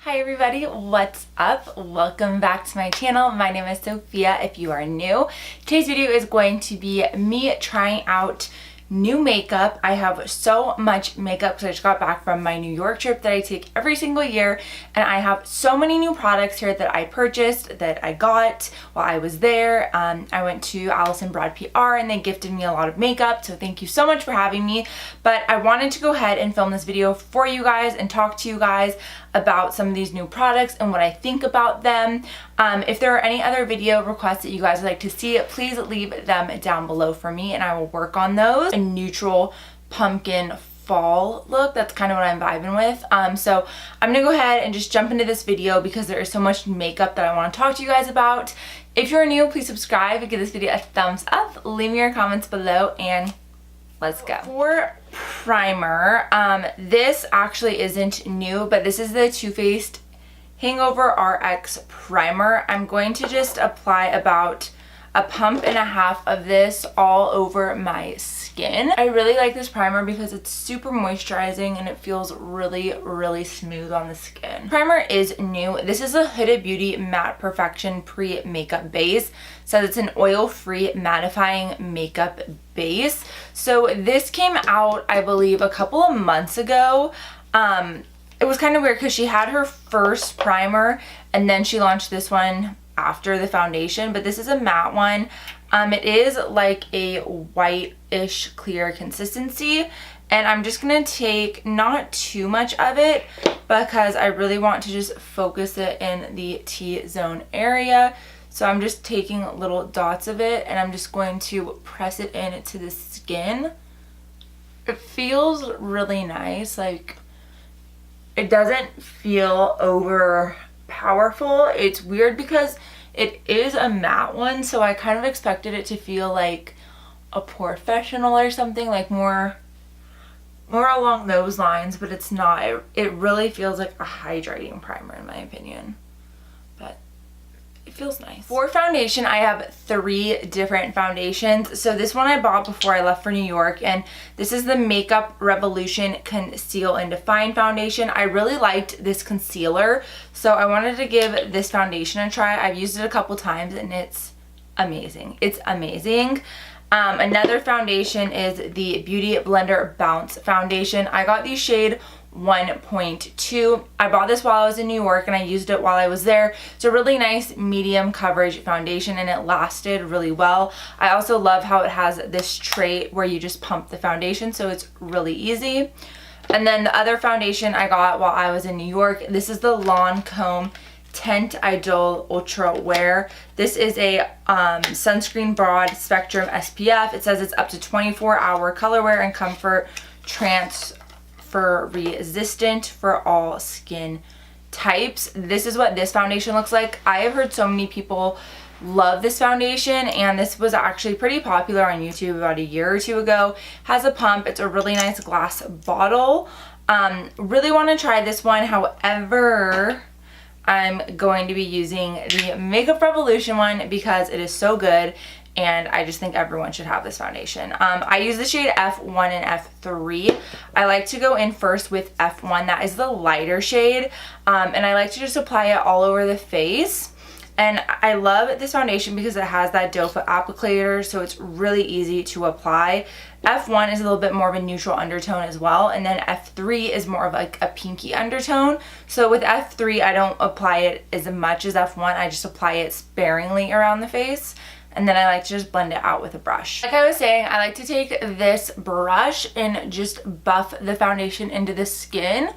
Hi everybody, what's up? Welcome back to my channel. My name is Sophia if you are new. Today's video is going to be me trying out new makeup. I have so much makeup because I just got back from my New York trip that I take every single year, and I have so many new products here that I purchased, that I got while I was there. I went to Allison Broad PR and they gifted me a lot of makeup, so thank you so much for having me. But I wanted to go ahead and film this video for you guys and talk to you guys about some of these new products and what I think about them. If there are any other video requests that you guys would like to see, please leave them down below for me and I will work on those. A neutral pumpkin fall look, that's kind of what I'm vibing with. So I'm gonna go ahead and just jump into this video because there is so much makeup that I want to talk to you guys about. If you're new, please subscribe and give this video a thumbs up, leave me your comments below, and let's go. For primer, this actually isn't new, but this is the Too Faced Hangover RX primer. I'm going to just apply about a pump and a half of this all over my skin. I really like this primer because it's super moisturizing and it feels really smooth on the skin. Primer is new. This is a Huda Beauty Matte Perfection Pre-Makeup Base. So it's an oil-free mattifying makeup base. So this came out, I believe, a couple of months ago. It was kind of weird because she had her first primer and then she launched this one after the foundation, but this is a matte one. It is like a white-ish clear consistency, and I'm just gonna take not too much of it because I really want to just focus it in the T-zone area. So I'm just taking little dots of it and I'm just going to press it into the skin. It feels really nice. Like, it doesn't feel over powerful. It's weird because it is a matte one, so I kind of expected it to feel like a professional or something, like more along those lines, but it's not. It really feels like a hydrating primer in my opinion, but it feels nice. For foundation, I have 3 different foundations. So this one I bought before I left for New York, and this is the Makeup Revolution Conceal and Define Foundation. I really liked this concealer, so I wanted to give this foundation a try. I've used it a couple times and it's amazing. It's amazing. Another foundation is the Beauty Blender Bounce Foundation. I got the shade 1.2. I bought this while I was in New York and I used it while I was there. It's a really nice medium coverage foundation and it lasted really well. I also love how it has this tray where you just pump the foundation, so it's really easy. And then the other foundation I got while I was in New York, this is the Lancome Tint Idol Ultra Wear. This is a sunscreen broad spectrum SPF. It says it's up to 24-hour color wear and comfort transfer resistant for all skin types. This is what this foundation looks like. I have heard so many people love this foundation, and this was actually pretty popular on YouTube about a year or 2 ago. Has a pump. It's a really nice glass bottle. Really want to try this one. However, I'm going to be using the Makeup Revolution one because it is so good and I just think everyone should have this foundation. I use the shade F1 and F3. I like to go in first with F1. That is the lighter shade, and I like to just apply it all over the face. And I love this foundation because it has that doe foot applicator, so it's really easy to apply. F1 is a little bit more of a neutral undertone as well, and then F3 is more of like a pinky undertone. So with F3, I don't apply it as much as F1. I just apply it sparingly around the face, and then I like to just blend it out with a brush. Like I was saying, I like to take this brush and just buff the foundation into the skin.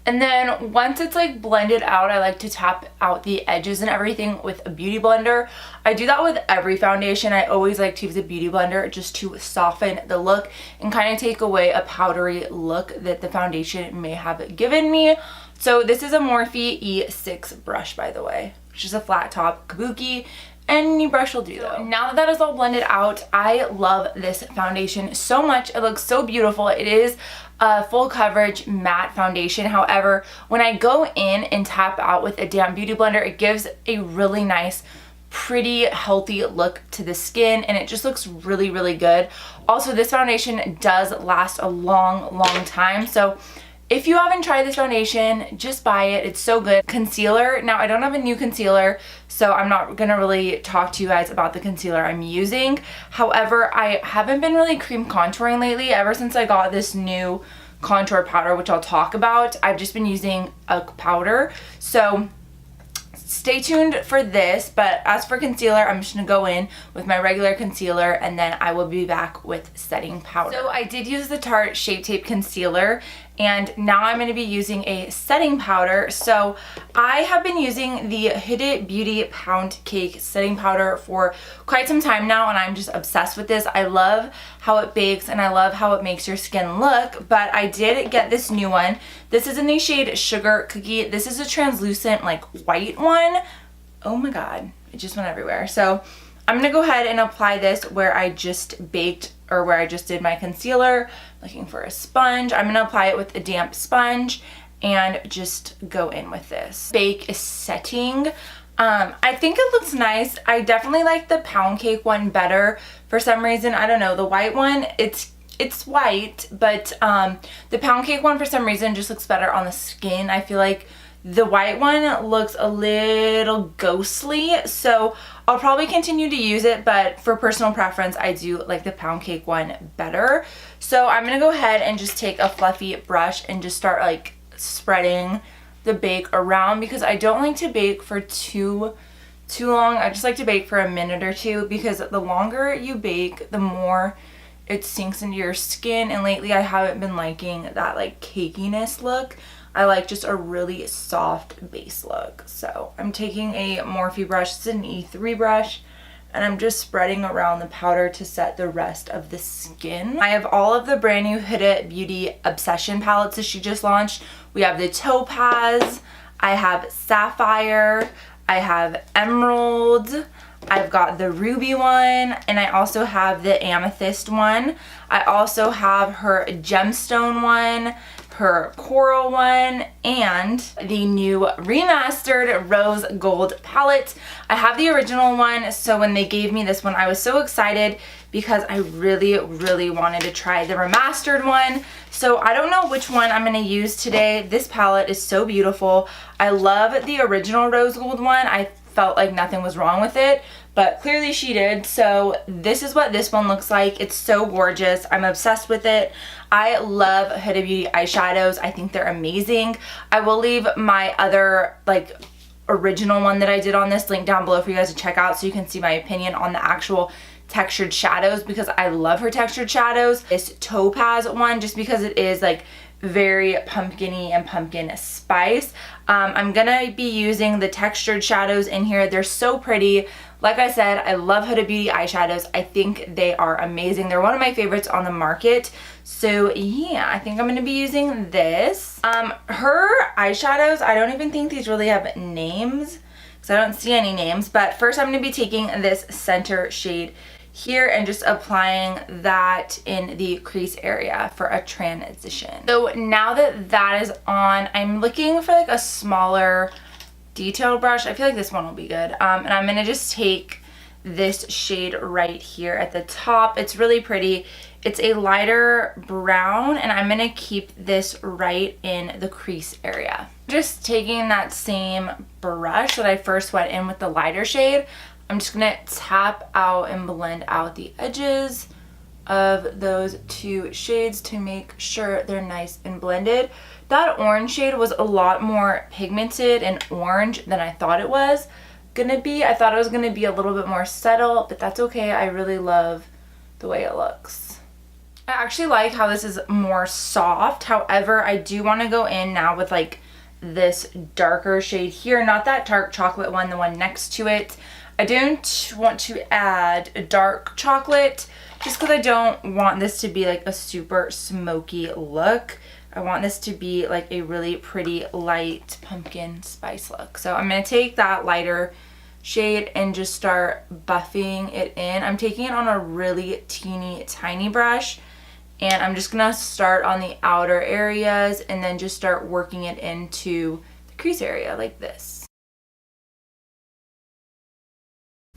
And then once it's like blended out, I like to tap out the edges and everything with a beauty blender. I do that with every foundation. I always like to use a beauty blender just to soften the look and kind of take away a powdery look that the foundation may have given me. So this is a Morphe E6 brush, by the way, which is a flat top kabuki. Any brush will do though. Now that that is all blended out, I love this foundation so much. It looks so beautiful. It is a full coverage matte foundation. However, when I go in and tap out with a damp beauty blender, it gives a really nice, pretty, healthy look to the skin, and it just looks really good. Also, this foundation does last a long time, so if you haven't tried this foundation, just buy it. It's so good. Concealer. Now, I don't have a new concealer, so I'm not going to really talk to you guys about the concealer I'm using. However, I haven't been really cream contouring lately. Ever since I got this new contour powder, which I'll talk about, I've just been using a powder. So stay tuned for this, but as for concealer, I'm just gonna go in with my regular concealer and then I will be back with setting powder. So I did use the Tarte Shape Tape Concealer, and now I'm going to be using a setting powder. So I have been using the Huda Beauty Pound Cake setting powder for quite some time now, and I'm just obsessed with this. I love how it bakes and I love how it makes your skin look, but I did get this new one. This is in the shade Sugar Cookie. This is a translucent like white one. Oh my god, it just went everywhere. So I'm going to go ahead and apply this where I just baked, or where I just did my concealer. Looking for a sponge. I'm going to apply it with a damp sponge and just go in with this. Bake is setting. I think it looks nice. I definitely like the pound cake one better for some reason. I don't know. The white one, it's white, but the pound cake one for some reason just looks better on the skin. I feel like the white one looks a little ghostly, so I'll probably continue to use it, but for personal preference, I do like the pound cake one better. So I'm going to go ahead and just take a fluffy brush and just start like spreading the bake around, because I don't like to bake for too long. I just like to bake for a minute or two, because the longer you bake, the more it sinks into your skin, and lately I haven't been liking that like cakiness look. I like just a really soft base look. So I'm taking a Morphe brush. It's an E3 brush, and I'm just spreading around the powder to set the rest of the skin. I have all of the brand new Huda Beauty Obsession palettes that she just launched. We have the Topaz, I have Sapphire, I have Emerald, I've got the Ruby one, and I also have the Amethyst one. I also have her Gemstone one, her Coral one, and the new remastered Rose Gold palette. I have the original one, so when they gave me this one, I was so excited because I really wanted to try the remastered one. So I don't know which one I'm going to use today. This palette is so beautiful. I love the original Rose Gold one. I felt like nothing was wrong with it, but clearly she did. So this is what this one looks like. It's so gorgeous. I'm obsessed with it. I love Huda Beauty eyeshadows. I think they're amazing. I will leave my other like original one that I did on this link down below for you guys to check out, so you can see my opinion on the actual textured shadows, because I love her textured shadows. This Topaz one, just because it is like very pumpkin-y and pumpkin spice. I'm gonna be using the textured shadows in here. They're so pretty. Like I said, I love Huda Beauty eyeshadows. I think they are amazing. They're one of my favorites on the market. So yeah, I think I'm gonna be using this. Her eyeshadows, I don't even think these really have names, because I don't see any names. But first I'm gonna be taking this center shade here and just applying that in the crease area for a transition. So now that that is on, I'm looking for like a smaller detail brush. I feel like this one will be good. And I'm gonna just take this shade right here at the top. It's really pretty. It's a lighter brown, and I'm gonna keep this right in the crease area. Just taking that same brush that I first went in with the lighter shade, I'm just gonna tap out and blend out the edges of those two shades to make sure they're nice and blended. That orange shade was a lot more pigmented and orange than I thought it was gonna be. I thought it was gonna be a little bit more subtle, but that's okay. I really love the way it looks. I actually like how this is more soft. However, I do want to go in now with like this darker shade here, not that dark chocolate one, the one next to it. I don't want to add a dark chocolate just because I don't want this to be like a super smoky look. I want this to be like a really pretty light pumpkin spice look. So I'm going to take that lighter shade and just start buffing it in. I'm taking it on a really teeny tiny brush, and I'm just going to start on the outer areas and then just start working it into the crease area like this.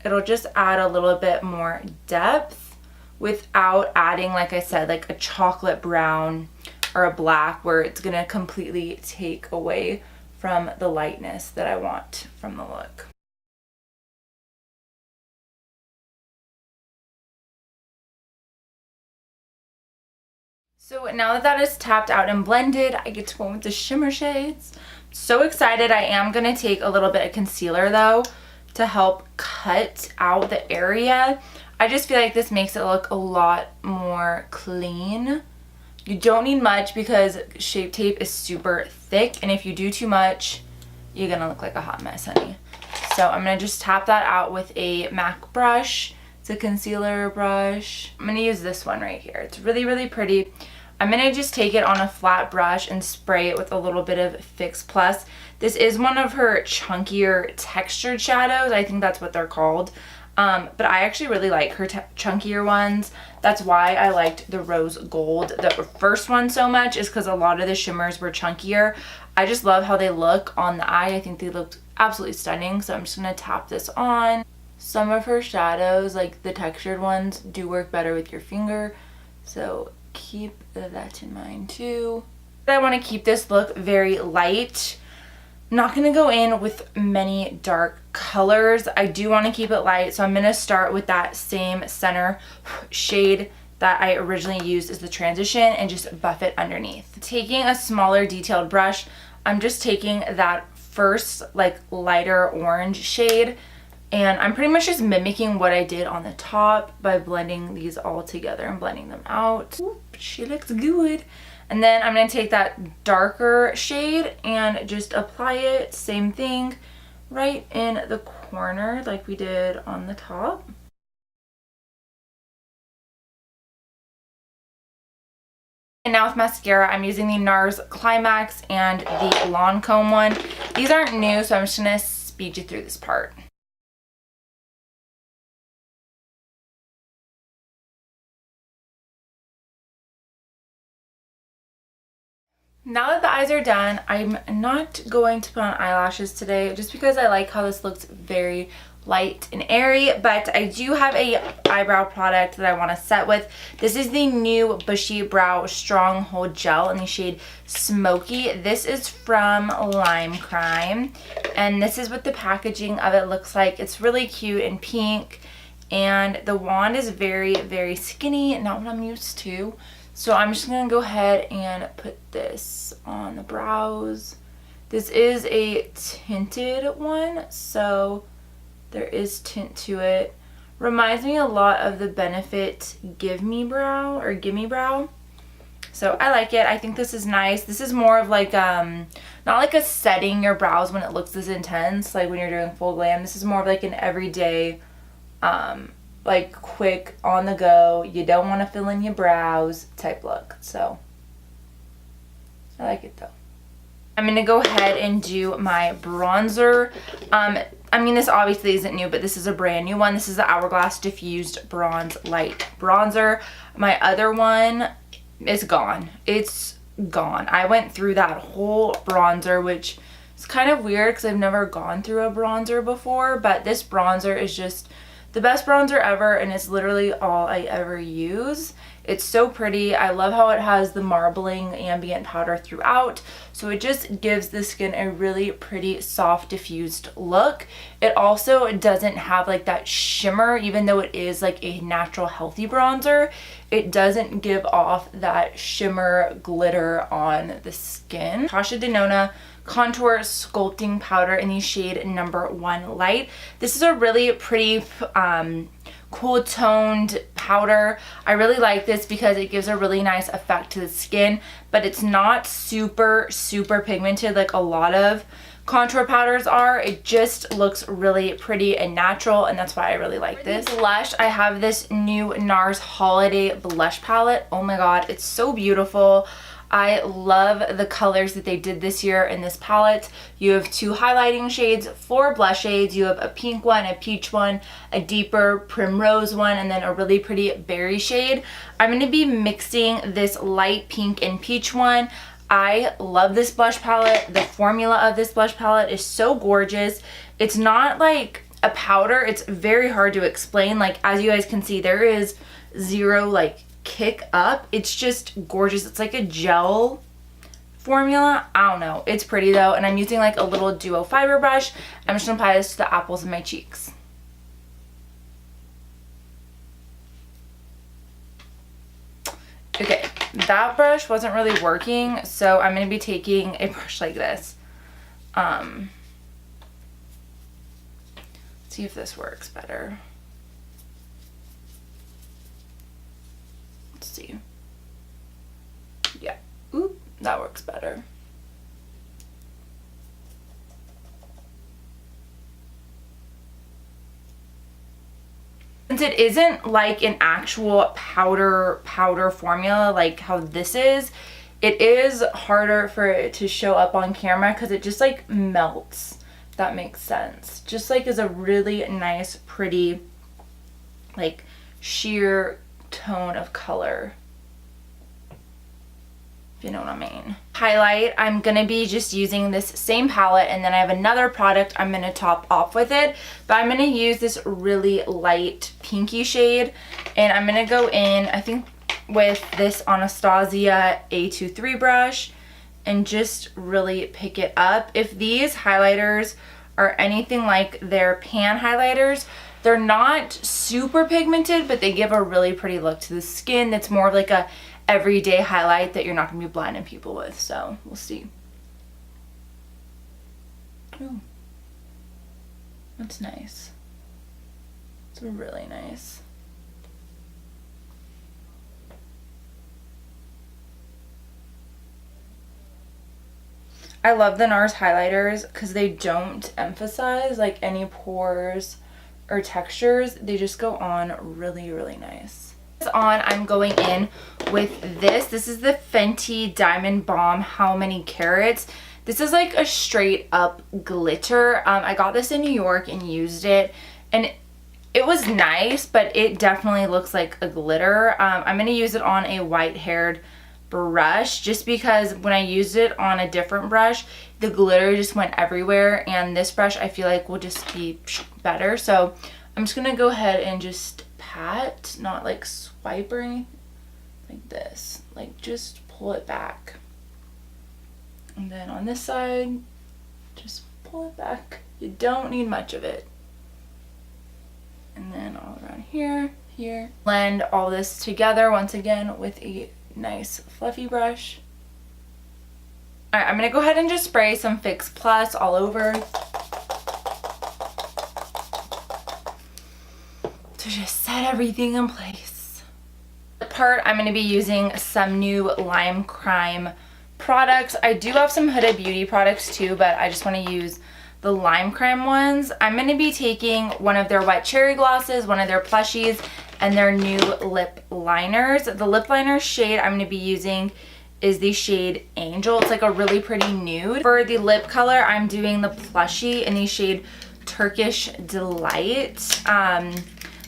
It'll just add a little bit more depth without adding, like I said, like a chocolate brown or a black where it's going to completely take away from the lightness that I want from the look. So now that that is tapped out and blended, I get to go with the shimmer shades. So excited. I am going to take a little bit of concealer though to help cut out the area. I just feel like this makes it look a lot more clean. You don't need much because Shape Tape is super thick, and if you do too much, you're gonna look like a hot mess, honey. So I'm gonna just tap that out with a MAC brush. It's a concealer brush. I'm gonna use this one right here. It's really, really pretty. I'm gonna just take it on a flat brush and spray it with a little bit of Fix Plus. This is one of her chunkier textured shadows. I think that's what they're called. But I actually really like her chunkier ones. That's why I liked the rose gold, the first one, so much, is because a lot of the shimmers were chunkier. I just love how they look on the eye. I think they look absolutely stunning. So I'm just gonna tap this on. Some of her shadows, like the textured ones, do work better with your finger. So keep that in mind too. I want to keep this look very light. I'm not going to go in with many dark colors. I do want to keep it light, so I'm going to start with that same center shade that I originally used as the transition and just buff it underneath. Taking a smaller detailed brush, I'm just taking that first like lighter orange shade, and I'm pretty much just mimicking what I did on the top by blending these all together and blending them out. Oop, she looks good. And then I'm going to take that darker shade and just apply it, same thing, right in the corner like we did on the top. And now with mascara, I'm using the NARS Climax and the Lancome one. These aren't new, so I'm just going to speed you through this part. Now that the eyes are done, I'm not going to put on eyelashes today just because I like how this looks very light and airy, but I do have a eyebrow product that I want to set with. This is the new Bushy Brow Stronghold Gel in the shade Smoky. This is from Lime Crime, and this is what the packaging of it looks like. It's really cute and pink, and the wand is very, very skinny, not what I'm used to. So I'm just going to go ahead and put this on the brows. This is a tinted one, so there is tint to it. Reminds me a lot of the Benefit Give Me Brow or Gimme Brow. So I like it. I think this is nice. This is more of like, not like a setting your brows when it looks this intense, like when you're doing full glam. This is more of like an everyday, like quick on the go, you don't want to fill in your brows type look. So I like it though. I'm gonna go ahead and do my bronzer. I mean, this obviously isn't new, but this is a brand new one. This is the Hourglass Diffused Bronze Light Bronzer. My other one is gone. It's gone. I went through that whole bronzer, which is kind of weird because I've never gone through a bronzer before, but this bronzer is just the best bronzer ever, and it's literally all I ever use. It's so pretty. I love how it has the marbling ambient powder throughout, so it just gives the skin a really pretty soft diffused look. It also doesn't have like that shimmer, even though it is like a natural healthy bronzer. It doesn't give off that shimmer glitter on the skin. Tasha Denona Contour Sculpting Powder in the shade number 1 Light. This is a really pretty cool toned powder. I really like this because it gives a really nice effect to the skin, but it's not super pigmented like a lot of contour powders are. It just looks really pretty and natural, and that's why I really like this. Blush, I have this new NARS Holiday Blush Palette. Oh my god, it's so beautiful. I love the colors that they did this year in this palette. You have 2 highlighting shades, 4 blush shades. You have a pink one, a peach one, a deeper primrose one, and then a really pretty berry shade. I'm going to be mixing this light pink and peach one. I love this blush palette. The formula of this blush palette is so gorgeous. It's not like a powder. It's very hard to explain. Like, as you guys can see, there is zero like kick up. It's just gorgeous. It's like a gel formula. I don't know. It's pretty though. And I'm using like a little duo fiber brush. I'm just gonna apply this to the apples of my cheeks. Okay, that brush wasn't really working, so I'm going to be taking a brush like this. Let's see if this works better. Let's see. Yeah, oop, that works better. Since it isn't like an actual powder formula like how this is, it is harder for it to show up on camera because it just like melts, if that makes sense. Just like is a really nice, pretty, like sheer tone of color, if you know what I mean. Highlight, I'm gonna be just using this same palette, and then I have another product I'm gonna top off with it, but I'm gonna use this really light pinky shade, and I'm gonna go in, I think, with this Anastasia A23 brush and just really pick it up. If these highlighters are anything like their pan highlighters, they're not super pigmented, but they give a really pretty look to the skin. It's more of like a everyday highlight that you're not going to be blinding people with, so we'll see. Ooh, that's nice. It's really nice. I love the NARS highlighters because they don't emphasize like any pores or textures. They just go on really, really nice. On, I'm going in with this. This is the Fenty Diamond Bomb How Many Carats. This is like a straight up glitter. I got this in New York and used it, and it was nice, but it definitely looks like a glitter. I'm going to use it on a white haired brush just because when I used it on a different brush, the glitter just went everywhere, and this brush I feel like will just be better. So I'm just going to go ahead and just pat, not like swipe or anything, like this, like just pull it back, and then on this side just pull it back. You don't need much of it, and then all around here. Blend all this together once again with a nice fluffy brush. Alright, I'm gonna go ahead and just spray some Fix Plus all over to just set everything in place. The part I'm going to be using some new Lime Crime products. I do have some Huda Beauty products too, but I just want to use the Lime Crime ones. I'm going to be taking one of their Wet Cherry glosses, one of their plushies, and their new lip liners. The lip liner shade I'm going to be using is the shade Angel. It's like a really pretty nude. For the lip color, I'm doing the plushie in the shade Turkish Delight.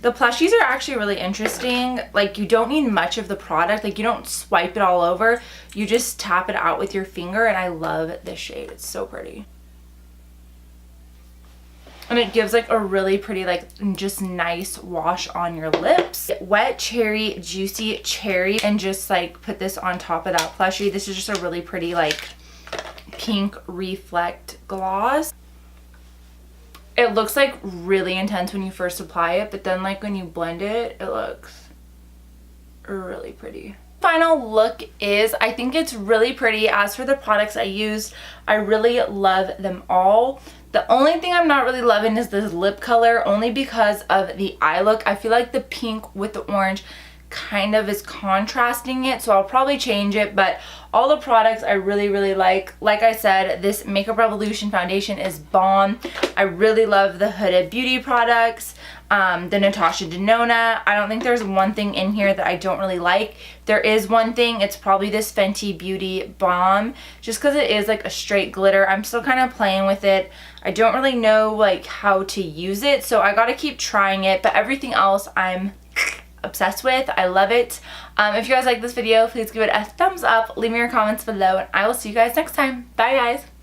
The plushies are actually really interesting. Like, you don't need much of the product. Like, you don't swipe it all over. You just tap it out with your finger, and I love this shade. It's so pretty. And it gives like a really pretty, like, just nice wash on your lips. Wet Cherry, Juicy Cherry, and just like put this on top of that plushie. This is just a really pretty like pink reflect gloss. It looks like really intense when you first apply it, but then like when you blend it, it looks really pretty. Final look is, I think it's really pretty. As for the products I used, I really love them all. The only thing I'm not really loving is this lip color, only because of the eye look. I feel like the pink with the orange kind of is contrasting it, so I'll probably change it, but all the products I really, really like. Like I said, this Makeup Revolution foundation is bomb. I really love the Huda Beauty products, the Natasha Denona. I don't think there's one thing in here that I don't really like. If there is one thing, it's probably this Fenty Beauty Balm, just because it is like a straight glitter. I'm still kind of playing with it. I don't really know like how to use it, so I gotta keep trying it, but everything else I'm obsessed with. I love it. If you guys like this video, please give it a thumbs up, leave me your comments below, and I will see you guys next time. Bye guys.